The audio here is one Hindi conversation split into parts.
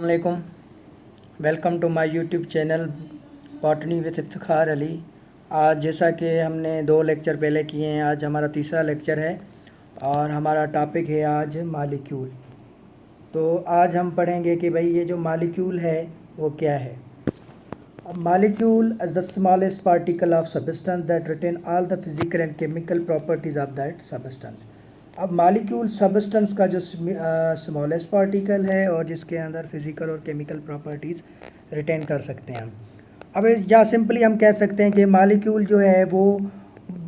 वालेकुम। Welcome to my YouTube channel botany with Iftikhar Ali. आज जैसा कि हमने 2 लेक्चर पहले किए हैं, आज हमारा तीसरा लेक्चर है और हमारा टॉपिक है आज मालिक्यूल। तो आज हम पढ़ेंगे कि भाई ये जो मालिक्यूल है वो क्या है। अब molecule is the smallest particle of substance that retain all the physical and chemical properties of that substance. अब मालिक्यूल सब्सटेंस का जो स्मॉलेस्ट पार्टिकल है और जिसके अंदर फिजिकल और केमिकल प्रॉपर्टीज़ रिटेन कर सकते हैं हम। अब या सिंपली हम कह सकते हैं कि मालिक्यूल जो है वो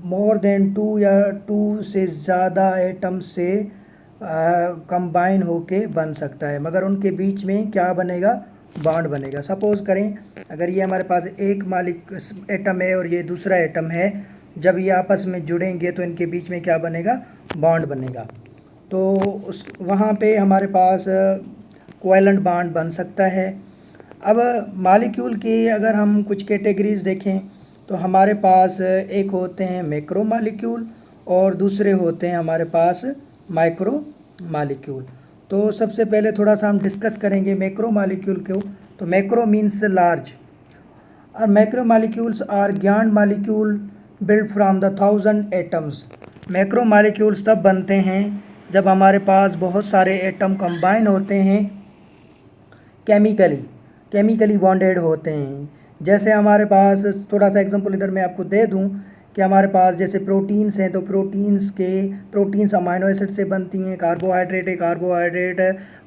मोर देन 2 या 2 से ज़्यादा एटम से कंबाइन होके बन सकता है, मगर उनके बीच में क्या बनेगा, बॉन्ड बनेगा। सपोज़ करें अगर ये हमारे पास एक एटम है और ये दूसरा एटम है, जब ये आपस में जुड़ेंगे तो इनके बीच में क्या बनेगा, बॉन्ड बनेगा। तो उस वहाँ पे हमारे पास कोवेलेंट बॉन्ड बन सकता है। अब मालिक्यूल की अगर हम कुछ कैटेगरीज देखें तो हमारे पास एक होते हैं मैक्रो मालिक्यूल और दूसरे होते हैं हमारे पास माइक्रो मालिक्यूल। तो सबसे पहले थोड़ा सा हम डिस्कस करेंगे मैक्रो मालिक्यूल को। तो मैक्रो मीन्स लार्ज और मैक्रो मालिक्यूल्स आर ज्ञान molecule build from the 1000 atoms. Macro molecules तब बनते हैं जब हमारे पास बहुत सारे एटम कंबाइन होते हैं, केमिकली बॉन्डेड होते हैं। जैसे हमारे पास थोड़ा सा एग्जांपल इधर मैं आपको दे दूं कि हमारे पास जैसे प्रोटीन्स हैं, तो प्रोटीन्स अमाइनो एसिड से बनती हैं। कार्बोहाइड्रेट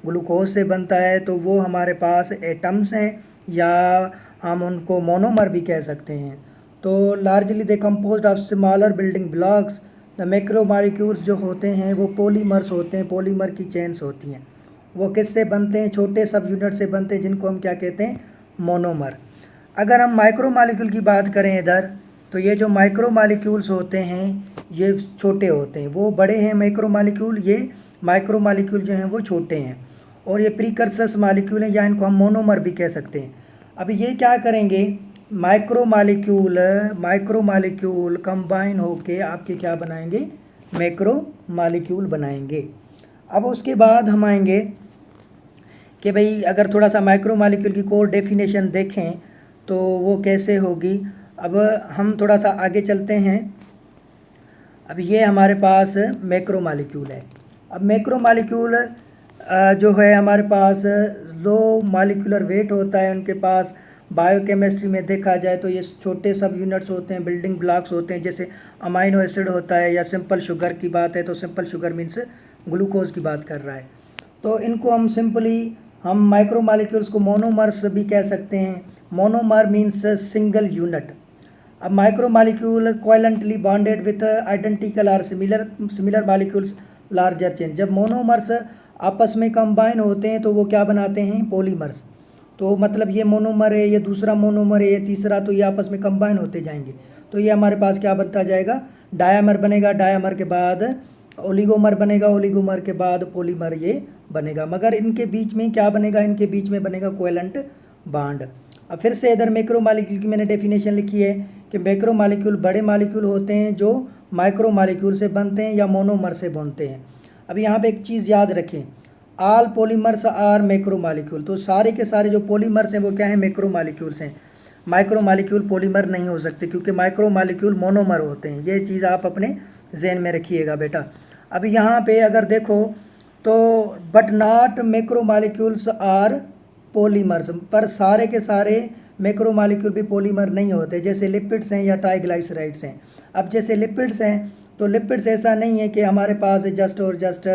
ग्लूकोज से बनता है, तो वो हमारे पास एटम्स हैं या हम उनको मोनोमर भी कह सकते हैं। तो largely they composed of smaller building blocks. The macro molecules जो होते हैं वो पॉलीमर्स होते हैं, पॉलीमर की चेन्स होती हैं। वो किससे बनते हैं, छोटे सब यूनिट से बनते हैं जिनको हम क्या कहते हैं, मोनोमर। अगर हम माइक्रो मालिक्यूल की बात करें इधर, तो ये जो माइक्रो मालिक्यूल्स होते हैं ये छोटे होते हैं, वो बड़े हैं माइक्रो मालिक्यूल, ये माइक्रो मालिक्यूल जो हैं वो छोटे हैं। और ये प्रीकर्सर्स मालिक्यूल हैं या इनको हम मोनोमर भी कह सकते हैं। अब ये क्या करेंगे, माइक्रो मालिक्यूल कंबाइन होके आपके क्या बनाएंगे, मैक्रो मालिक्यूल बनाएंगे। अब उसके बाद हम आएंगे कि भाई अगर थोड़ा सा माइक्रो मालिक्यूल की कोर डेफिनेशन देखें तो वो कैसे होगी। अब हम थोड़ा सा आगे चलते हैं। अब ये हमारे पास मैक्रो मालिक्यूल है। अब मैक्रो मालिक्यूल जो है हमारे पास लो मालिकुलर वेट होता है उनके पास। बायोकेमिस्ट्री में देखा जाए तो ये छोटे सब यूनिट्स होते हैं, बिल्डिंग ब्लॉक्स होते हैं। जैसे अमाइनो एसिड होता है या सिंपल शुगर की बात है तो सिंपल शुगर मीन्स ग्लूकोज की बात कर रहा है। तो इनको हम सिंपली हम माइक्रो मालिक्यूल्स को मोनोमर्स भी कह सकते हैं। Monomer means single unit. अब micro molecule covalently bonded with identical और सिमिलर मालिक्यूल्स लार्जर चेन। जब मोनोमर्स आपस में कंबाइन होते हैं तो वो क्या बनाते हैं, पॉलीमर्स। तो मतलब ये मोनोमर है, ये दूसरा मोनोमर है, ये तीसरा, तो ये आपस में कंबाइन होते जाएंगे। तो ये हमारे पास क्या बनता जाएगा, डायामर बनेगा, डायामर के बाद ओलिगोमर बनेगा, ओलिगोमर के बाद पॉलीमर ये बनेगा। मगर इनके बीच में क्या बनेगा, इनके बीच में बनेगा कोवेलेंट बॉन्ड। अब फिर से इधर मैक्रो मालिक्यूल की मैंने डेफिनेशन लिखी है कि मैक्रो मालिक्यूल बड़े मालिक्यूल होते हैं जो माइक्रो मालिक्यूल से बनते हैं या मोनोमर से बनते हैं। अब यहाँ पे एक चीज़ याद रखें, all polymers are macro molecule. तो सारे के सारे जो पॉलीमर्स हैं वो क्या है, मैक्रो मालिक्यूल्स हैं। माइक्रो मालिक्यूल पॉलीमर नहीं हो सकते क्योंकि माइक्रो मालिक्यूल मोनोमर होते हैं। ये चीज़ आप अपने जहन में रखिएगा बेटा। अब यहाँ पे अगर देखो तो but not macro molecules are polymers, पर सारे के सारे मैक्रो मालिक्यूल भी पॉलीमर नहीं होते। जैसे लिपिड्स हैं या ट्राइग्लाइसराइड्स हैं। अब जैसे लिपिड्स हैं तो लिपिड्स ऐसा नहीं है कि हमारे पास जस्ट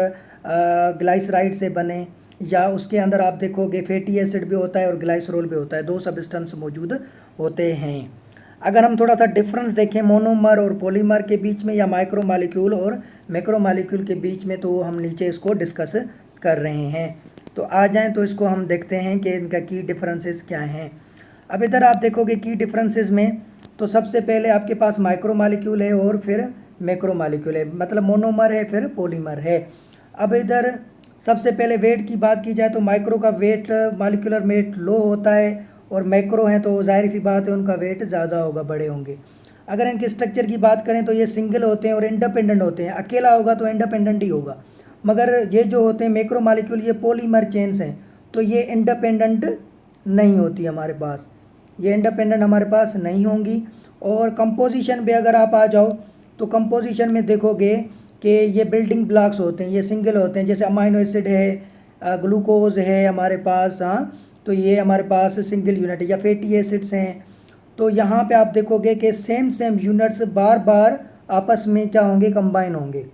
ग्लाइसराइड से बने, या उसके अंदर आप देखोगे फैटी एसिड भी होता है और ग्लाइसरोल भी होता है, 2 सब्सटेंस मौजूद होते हैं। अगर हम थोड़ा सा डिफरेंस देखें मोनोमर और पॉलीमर के बीच में या माइक्रो मालिक्यूल और मैक्रो मालिक्यूल के बीच में, तो हम नीचे इसको डिस्कस कर रहे हैं। तो आ जाएं तो इसको हम देखते हैं कि इनका की डिफरेंसेस क्या हैं। अब इधर आप देखोगे की डिफरेंसेस में तो सबसे पहले आपके पास माइक्रो मालिक्यूल है और फिर मैक्रो मालिक्यूल है, मतलब मोनोमर है फिर पॉलीमर है। अब इधर सबसे पहले वेट की बात की जाए तो माइक्रो का वेट मालिकुलर वेट लो होता है और मैक्रो हैं तो जाहिर सी बात है उनका वेट ज़्यादा होगा, बड़े होंगे। अगर इनके स्ट्रक्चर की बात करें तो ये सिंगल होते हैं और इंडिपेंडेंट होते हैं। अकेला होगा तो इंडिपेंडेंट ही होगा, मगर ये जो होते हैं मैक्रो मालिक्यूल ये पॉलीमर चेन्स हैं, तो ये इंडिपेंडेंट नहीं होती हमारे पास, ये इंडिपेंडेंट हमारे पास नहीं होंगी। और कंपोजिशन पे अगर आप आ जाओ तो कंपोजिशन में देखोगे कि ये बिल्डिंग ब्लॉक्स होते हैं, ये सिंगल होते हैं। जैसे अमाइनो एसिड है, ग्लूकोज है हमारे पास, हाँ, तो ये हमारे पास सिंगल यूनिट है। या फैटी एसिड्स हैं, तो यहाँ पे आप देखोगे कि सेम यूनिट्स बार बार आपस में क्या होंगे, कंबाइन होंगे।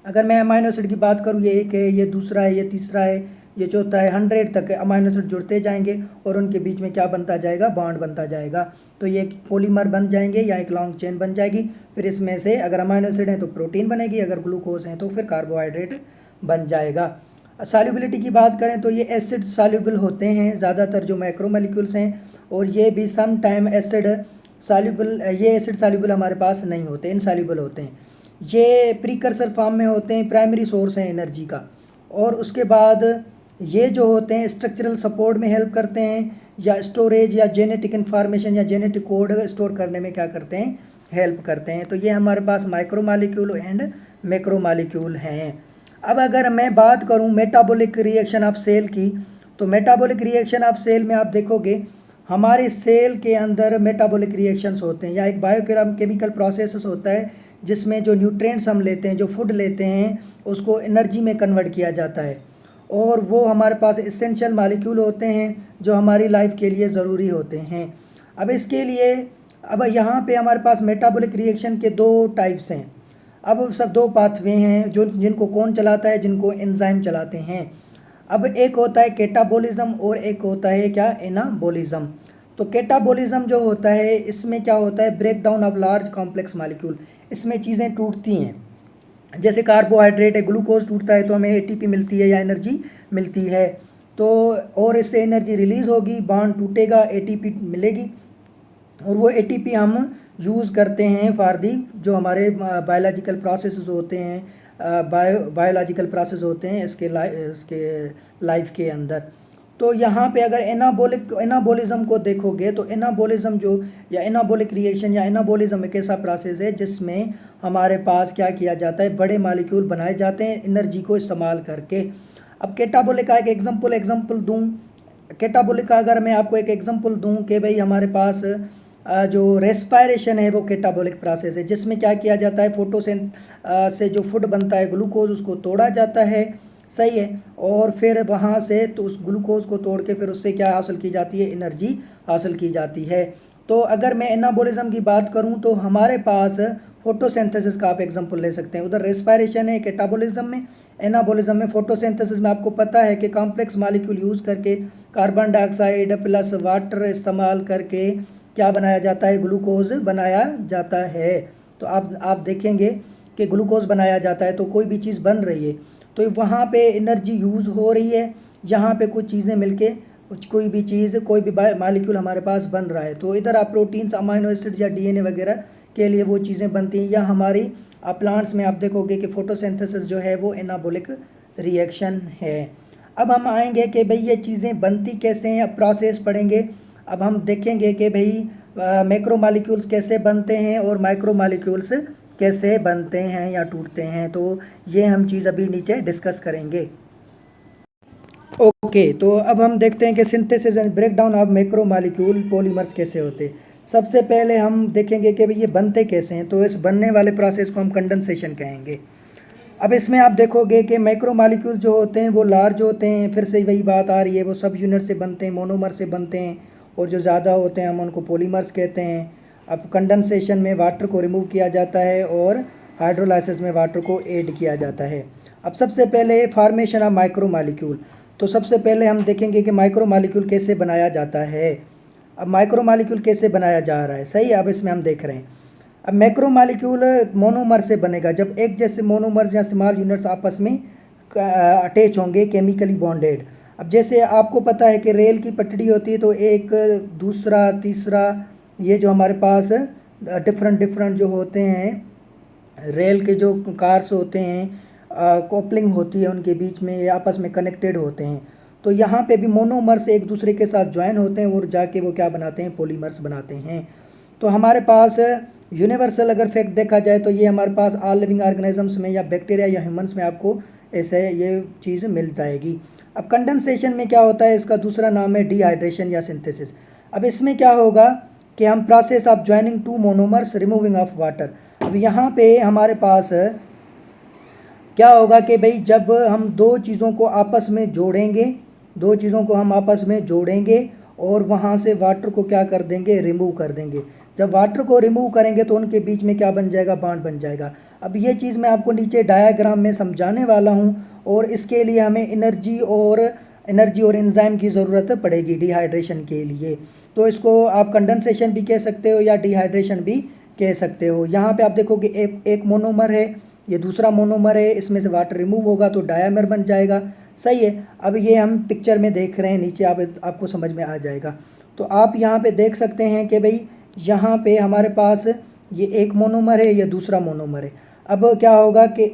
अगर मैं अमाइनो एसिड की बात करूँ, ये एक है, ये दूसरा है, ये तीसरा है, ये चौथा है, 100 तक अमाइनो एसिड जुड़ते जाएंगे और उनके बीच में क्या बनता जाएगा, बॉन्ड बनता जाएगा। तो ये एक पॉलीमर बन जाएंगे या एक लॉन्ग चेन बन जाएगी। फिर इसमें से अगर अमाइनो एसिड है तो प्रोटीन बनेगी, अगर ग्लूकोज है तो फिर कार्बोहाइड्रेट बन जाएगा। सॉल्युबिलिटी की बात करें तो ये एसिड सॉल्युबल होते हैं ज़्यादातर जो मैक्रोमोलिक्यूल्स हैं, और ये भी सम टाइम एसिड सॉल्युबल, ये एसिड सॉल्युबल हमारे पास नहीं होते, इनसॉल्युबल होते हैं। ये प्रीकर्सर फॉर्म में होते हैं, प्राइमरी सोर्स हैं एनर्जी का। और उसके बाद ये जो होते हैं स्ट्रक्चरल सपोर्ट में हेल्प करते हैं, या स्टोरेज या जेनेटिक इन्फॉर्मेशन या जेनेटिक कोड स्टोर करने में क्या करते हैं, हेल्प करते हैं। तो ये हमारे पास माइक्रोमोलिक्यूल एंड मैक्रोमोलिक्यूल हैं। अब अगर मैं बात करूं मेटाबॉलिक रिएक्शन ऑफ सेल की, तो मेटाबॉलिक रिएक्शन ऑफ सेल में आप देखोगे हमारे सेल के अंदर मेटाबॉलिक रिएक्शंस होते हैं, या एक बायोकेमिकल प्रोसेस होता है जिसमें जो न्यूट्रिएंट्स हम लेते हैं, जो फूड लेते हैं, उसको एनर्जी में कन्वर्ट किया जाता है। और वो हमारे पास एसेंशियल मॉलिक्यूल होते हैं जो हमारी लाइफ के लिए ज़रूरी होते हैं। अब इसके लिए अब यहाँ पे हमारे पास मेटाबॉलिक रिएक्शन के 2 टाइप्स हैं। अब सब 2 पाथवे हैं जो जिनको कौन चलाता है, जिनको एंजाइम चलाते हैं। अब एक होता है कैटाबॉलिज्म और एक होता है क्या, एनाबॉलिज्म। तो कैटाबॉलिज्म जो होता है इसमें क्या होता है, break down of large complex molecule. इसमें चीज़ें टूटती हैं, जैसे कार्बोहाइड्रेट है, ग्लूकोज टूटता है तो हमें एटीपी मिलती है या एनर्जी मिलती है। तो और इससे एनर्जी रिलीज़ होगी, बॉन्ड टूटेगा, एटीपी मिलेगी, और वो एटीपी हम यूज़ करते हैं फॉर दी जो हमारे बायोलॉजिकल प्रोसेसेस होते हैं, बायोलॉजिकल प्रोसेस होते हैं इसके लाइफ के अंदर। तो यहाँ पे अगर एनाबॉलिज्म को देखोगे तो एनाबॉलिज्म जो या एनाबॉलिक रिएक्शन या एनाबॉलिज्म एक ऐसा प्रोसेस है जिसमें हमारे पास क्या किया जाता है, बड़े मॉलिक्यूल बनाए जाते हैं एनर्जी को इस्तेमाल करके। अब कैटाबॉलिक का एक एग्जांपल दूँ, कैटाबॉलिक का अगर मैं आपको एक एग्जांपल दूँ कि भाई हमारे पास जो रेस्पायरेशन है वो कैटाबॉलिक प्रोसेस है, जिसमें क्या किया जाता है, से जो फूड बनता है ग्लूकोज उसको तोड़ा जाता है, सही है, और फिर वहाँ से तो उस ग्लूकोज को तोड़ के फिर उससे क्या हासिल की जाती है, एनर्जी हासिल की जाती है। तो अगर मैं एनाबॉलिज्म की बात करूँ तो हमारे पास फोटोसिंथेसिस का आप एग्जांपल ले सकते हैं। उधर रेस्पायरेशन है कैटाबॉलिज्म में, एनाबॉलिज्म में फोटोसिंथेसिस में आपको पता है कि कॉम्प्लेक्स मॉलिक्यूल यूज़ करके कार्बन डाइऑक्साइड प्लस वाटर इस्तेमाल करके क्या बनाया जाता है, ग्लूकोज बनाया जाता है। तो आप देखेंगे कि ग्लूकोज बनाया जाता है तो कोई भी चीज़ बन रही है तो वहाँ पे एनर्जी यूज़ हो रही है, यहाँ पे कुछ चीज़ें मिलके कोई भी चीज़, कोई भी मॉलिक्यूल हमारे पास बन रहा है। तो इधर आप प्रोटीन्स, अमाइनो एसिड्स या डीएनए वगैरह के लिए वो चीज़ें बनती हैं, या हमारी प्लांट्स में आप देखोगे कि फोटोसिंथेसिस जो है वो एनाबॉलिक रिएक्शन है। अब हम आएंगे कि भाई ये चीज़ें बनती कैसे हैं, अब प्रोसेस पढ़ेंगे। अब हम देखेंगे कि भाई मैक्रोमोलिक्यूल्स कैसे बनते हैं और माइक्रोमोलिक्यूल्स कैसे बनते हैं या टूटते हैं, तो ये हम चीज़ अभी नीचे डिस्कस करेंगे। ओके, तो अब हम देखते हैं कि synthesis and breakdown of macromolecule polymers कैसे होते हैं। सबसे पहले हम देखेंगे कि भाई ये बनते कैसे हैं, तो इस बनने वाले प्रोसेस को हम कंडेंसेशन कहेंगे। अब इसमें आप देखोगे कि मैक्रोमोलिक्यूल जो होते हैं वो लार्ज होते हैं, फिर से वही बात आ रही है, वो सब यूनिट से बनते हैं, मोनोमर से बनते हैं, और जो ज़्यादा होते हैं हम उनको पॉलीमर्स कहते हैं। अब कंडेंसेशन में वाटर को रिमूव किया जाता है और हाइड्रोलाइसिस में वाटर को ऐड किया जाता है। अब सबसे पहले फॉर्मेशन ऑफ माइक्रोमोलिक्यूल, तो सबसे पहले हम देखेंगे कि माइक्रोमोलिक्यूल कैसे बनाया जाता है। अब माइक्रोमोलिक्यूल कैसे बनाया जा रहा है, सही है, अब इसमें हम देख रहे हैं। अब मैक्रोमोलिक्यूल मोनोमर से बनेगा, जब एक जैसे मोनोमर्स या स्मॉल यूनिट्स आपस में अटैच होंगे, केमिकली बॉन्डेड। अब जैसे आपको पता है कि रेल की पटड़ी होती है तो एक दूसरा तीसरा ये जो हमारे पास डिफरेंट जो होते हैं रेल के जो कार्स होते हैं, कॉपलिंग होती है उनके बीच में, ये आपस में कनेक्टेड होते हैं। तो यहाँ पे भी मोनोमर्स एक दूसरे के साथ ज्वाइन होते हैं और जाके वो क्या बनाते हैं, पॉलीमर्स बनाते हैं। तो हमारे पास यूनिवर्सल अगर फैक्ट देखा जाए तो ये हमारे पास ऑल लिविंग ऑर्गेनिजम्स में या बैक्टीरिया या ह्यूमंस में आपको ऐसे ये चीज़ मिल जाएगी। अब कंडेंसेशन में क्या होता है, इसका दूसरा नाम है डिहाइड्रेशन या सिंथेसिस। अब इसमें क्या होगा कि हम process of joining two monomers removing of water. अब यहाँ पे हमारे पास क्या होगा कि भाई जब हम दो चीज़ों को आपस में जोड़ेंगे, दो चीज़ों को हम आपस में जोड़ेंगे और वहाँ से वाटर को क्या कर देंगे, रिमूव कर देंगे। जब वाटर को रिमूव करेंगे तो उनके बीच में क्या बन जाएगा, बॉन्ड बन जाएगा। अब ये चीज़ मैं आपको नीचे डायग्राम में समझाने वाला हूँ और इसके लिए हमें एनर्जी और एंजाइम की ज़रूरत पड़ेगी डिहाइड्रेशन के लिए। तो इसको आप कंडेंसेशन भी कह सकते हो या डिहाइड्रेशन भी कह सकते हो। यहाँ पे आप देखोगे एक मोनोमर है, ये दूसरा मोनोमर है, इसमें से वाटर रिमूव होगा तो डायमर बन जाएगा। सही है। अब ये हम पिक्चर में देख रहे हैं, नीचे आपको समझ में आ जाएगा। तो आप यहाँ पे देख सकते हैं कि भाई यहाँ पे हमारे पास ये एक मोनोमर है, ये दूसरा मोनोमर है। अब क्या होगा कि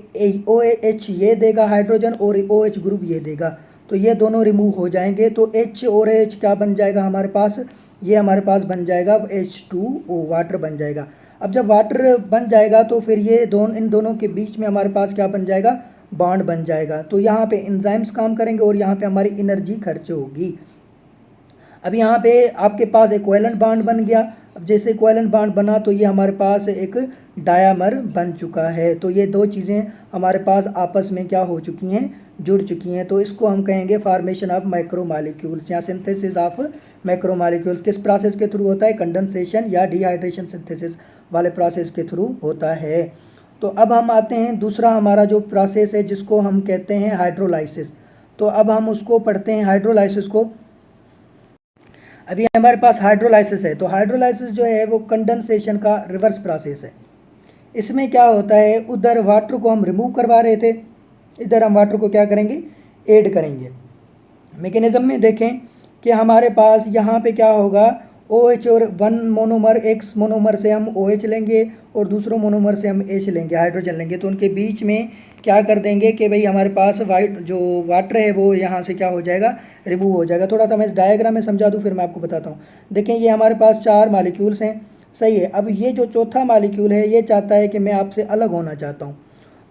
OH ये देगा हाइड्रोजन और OH ग्रुप ये देगा, तो ये दोनों रिमूव हो जाएंगे तो H और H क्या बन जाएगा हमारे पास, ये हमारे पास बन जाएगा H2O, वाटर बन जाएगा। अब जब वाटर बन जाएगा तो फिर ये इन दोनों के बीच में हमारे पास क्या बन जाएगा, बॉन्ड बन जाएगा। तो यहाँ पे एंजाइम्स काम करेंगे और यहाँ पे हमारी एनर्जी खर्च होगी। अब यहाँ पे आपके पास एक कोवेलेंट बॉन्ड बन गया। अब जैसे कोवेलेंट बॉन्ड बना तो ये हमारे पास एक डायमर बन चुका है। तो ये दो चीज़ें हमारे पास आपस में क्या हो चुकी हैं, जुड़ चुकी हैं। तो इसको हम कहेंगे फॉर्मेशन ऑफ माइक्रोमॉलिक्यूल्स या सिंथेसिस ऑफ माइक्रोमॉलिक्यूल्स। किस प्रोसेस के थ्रू होता है, कंडेंसेशन या डिहाइड्रेशन सिंथेसिस वाले प्रोसेस के थ्रू होता है। तो अब हम आते हैं दूसरा हमारा जो प्रोसेस है जिसको हम कहते हैं हाइड्रोलाइसिस। तो अब हम उसको पढ़ते हैं हाइड्रोलाइसिस को। अभी हमारे पास हाइड्रोलाइसिस है, तो हाइड्रोलाइसिस जो है वो कंडेंसेशन का रिवर्स प्रोसेस है। इसमें क्या होता है, उधर वाटर को हम रिमूव करवा रहे थे, इधर हम वाटर को क्या करेंगे, ऐड करेंगे। मैकेनिज्म में देखें कि हमारे पास यहाँ पे क्या होगा, OH और वन मोनोमर, एक मोनोमर से हम OH लेंगे और दूसरों मोनोमर से हम H लेंगे, हाइड्रोजन लेंगे। तो उनके बीच में क्या कर देंगे कि भाई हमारे पास जो वाटर है वो यहाँ से क्या हो जाएगा, रिमूव हो जाएगा। थोड़ा सा मैं इस डायग्राम में समझा दूँ फिर मैं आपको बताता हूँ। देखें ये हमारे पास 4 मॉलिक्यूल्स हैं, सही है। अब ये जो चौथा मॉलिक्यूल है ये चाहता है कि मैं आपसे अलग होना चाहता हूँ।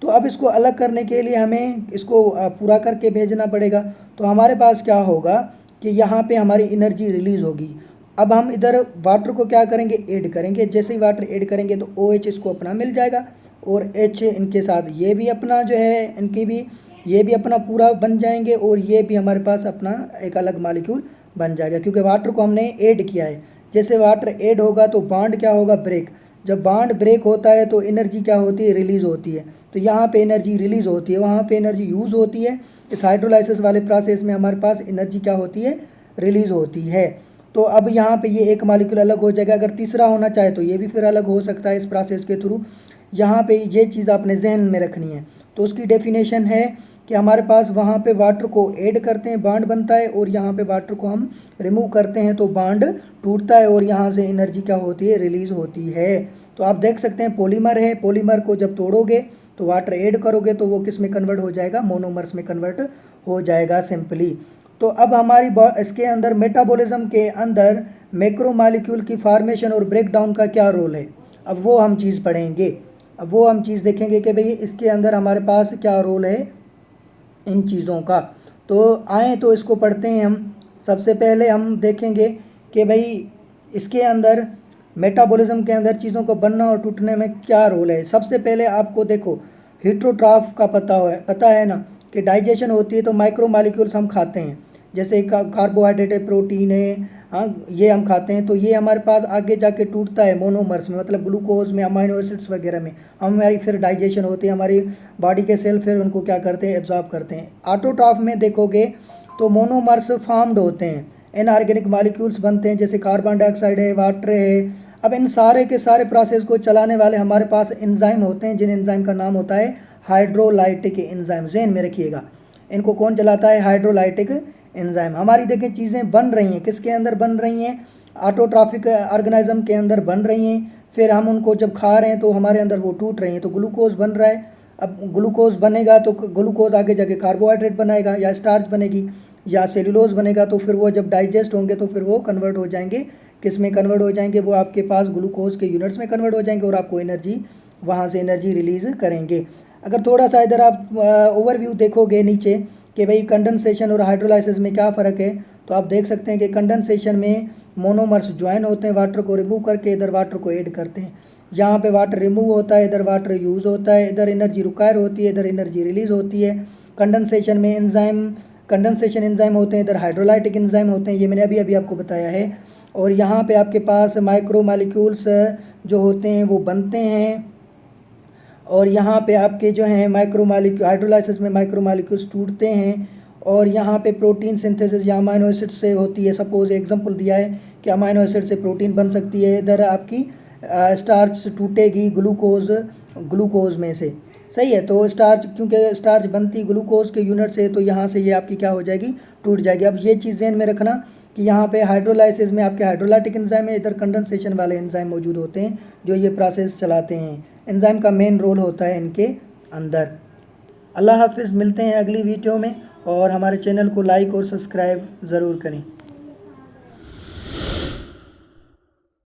तो अब इसको अलग करने के लिए हमें इसको पूरा करके भेजना पड़ेगा। तो हमारे पास क्या होगा कि यहाँ पे हमारी एनर्जी रिलीज़ होगी। अब हम इधर वाटर को क्या करेंगे, ऐड करेंगे। जैसे ही वाटर ऐड करेंगे तो OH इसको अपना मिल जाएगा और H इनके साथ ये भी अपना जो है, इनकी भी ये भी अपना पूरा बन जाएंगे और ये भी हमारे पास अपना एक अलग मॉलिक्यूल बन जाएगा, क्योंकि वाटर को हमने ऐड किया है। जैसे वाटर ऐड होगा तो बॉन्ड क्या होगा, ब्रेक। जब बॉन्ड ब्रेक होता है तो एनर्जी क्या होती है, रिलीज़ होती है। तो यहाँ पे एनर्जी रिलीज़ होती है, वहाँ पे एनर्जी यूज़ होती है। इस हाइड्रोलाइसिस वाले प्रोसेस में हमारे पास एनर्जी क्या होती है, रिलीज़ होती है। तो अब यहाँ पे ये एक मॉलिक्यूल अलग हो जाएगा। अगर तीसरा होना चाहे तो ये भी फिर अलग हो सकता है इस प्रोसेस के थ्रू। यहाँ पे ये चीज़ आपने जहन में रखनी है। तो उसकी डेफिनेशन है कि हमारे पास वहाँ पे वाटर को ऐड करते हैं, बॉन्ड बनता है, और यहाँ पे वाटर को हम रिमूव करते हैं तो बॉन्ड टूटता है और यहाँ से एनर्जी क्या होती है, रिलीज़ होती है। तो आप देख सकते हैं पॉलीमर है, पॉलीमर को जब तोड़ोगे तो वाटर ऐड करोगे तो वो किस में कन्वर्ट हो जाएगा, मोनोमर्स में कन्वर्ट हो जाएगा सिंपली। तो अब हमारी इसके अंदर मेटाबॉलिज्म के अंदर मैक्रोमॉलिक्यूल की फॉर्मेशन और ब्रेकडाउन का क्या रोल है, अब वो हम चीज़ पढ़ेंगे। अब वो हम चीज़ देखेंगे कि भाई इसके अंदर हमारे पास क्या रोल है इन चीज़ों का। तो आए तो इसको पढ़ते हैं हम। सबसे पहले हम देखेंगे कि भाई इसके अंदर मेटाबॉलिज्म के अंदर चीज़ों को बनना और टूटने में क्या रोल है। सबसे पहले आपको देखो हेटेरोट्रॉफ का पता है ना, कि डाइजेशन होती है तो माइक्रो मॉलिक्यूल्स हम खाते हैं, जैसे कार्बोहाइड्रेट है, प्रोटीन है, हाँ ये हम खाते हैं। तो ये हमारे पास आगे जाके टूटता है मोनोमर्स में, मतलब ग्लूकोज में, अमाइनो एसिड्स वगैरह में। हमारी फिर डाइजेशन होती है, हमारी बॉडी के सेल फिर उनको क्या करते हैं, एब्जॉर्ब करते हैं। ऑटोट्रॉफ में देखोगे तो मोनोमर्स फॉर्म्ड होते हैं, इनऑर्गेनिक मॉलिक्यूल्स बनते हैं, जैसे कार्बन डाइऑक्साइड है, वाटर है। अब इन सारे के सारे प्रोसेस को चलाने वाले हमारे पास एंजाइम होते हैं, जिन एंजाइम का नाम होता है हाइड्रोलाइटिक एंजाइम। ज़हन में रखिएगा, इनको कौन चलाता है, हाइड्रोलाइटिक एंजाइम। हमारी देखिए चीज़ें बन रही हैं, किसके अंदर बन रही हैं, ऑटोट्रॉफिक ऑर्गेनिज्म के अंदर बन रही हैं। फिर हम उनको जब खा रहे हैं तो हमारे अंदर वो टूट रही हैं, तो ग्लूकोज बन रहा है। अब ग्लूकोज बनेगा तो ग्लूकोज आगे जाके कार्बोहाइड्रेट बनाएगा, या स्टार्च बनेगी, या सेलुलोज बनेगा। तो फिर वो जब डाइजेस्ट होंगे तो फिर वो कन्वर्ट हो जाएंगे, किस में कन्वर्ट हो जाएंगे, वो आपके पास ग्लूकोज के यूनिट्स में कन्वर्ट हो जाएंगे और आपको एनर्जी, वहाँ से एनर्जी रिलीज़ करेंगे। अगर थोड़ा सा इधर आप ओवरव्यू देखोगे नीचे, कि भाई कंडेंसेशन और हाइड्रोलाइसिस में क्या फ़र्क है। तो आप देख सकते हैं कि कंडेंसेशन में मोनोमर्स ज्वाइन होते हैं, वाटर को रिमूव करके इधर वाटर को ऐड करते हैं। यहाँ पे वाटर रिमूव होता है, इधर वाटर यूज़ होता है, इधर एनर्जी रिक्वायर होती है, इधर एनर्जी रिलीज़ होती है। कंडेंसेशन में कंडेंसेशन एंजाइम होते हैं, इधर हाइड्रोलाइटिक एंजाइम होते हैं, ये मैंने अभी अभी आपको बताया है। और यहाँ पे आपके पास माइक्रो मॉलिक्यूल्स जो होते हैं वो बनते हैं, और यहाँ पे आपके जो हैं माइक्रो मॉलिक्यूल हाइड्रोलाइसिस में माइक्रो मॉलिक्यूल्स टूटते हैं, और यहाँ पे प्रोटीन सिंथेसिस या अमाइनो एसिड से होती है। सपोज एग्जांपल दिया है कि अमाइनो एसिड से प्रोटीन बन सकती है। इधर आपकी स्टार्च टूटेगी ग्लूकोज में से, सही है। तो स्टार्च, क्योंकि स्टार्च बनती ग्लूकोज के यूनिट से, तो यहाँ से ये आपकी क्या हो जाएगी, टूट जाएगी। अब ये चीज़ ध्यान में रखना कि यहाँ पे हाइड्रोलाइसिस में आपके हाइड्रोलाइटिक एंजाइम है, इधर कंडेंसेशन वाले एंजाइम मौजूद होते हैं जो ये प्रोसेस चलाते हैं। एंजाइम का मेन रोल होता है इनके अंदर। अल्लाह हाफिज़, मिलते हैं अगली वीडियो में, और हमारे चैनल को लाइक और सब्सक्राइब ज़रूर करें।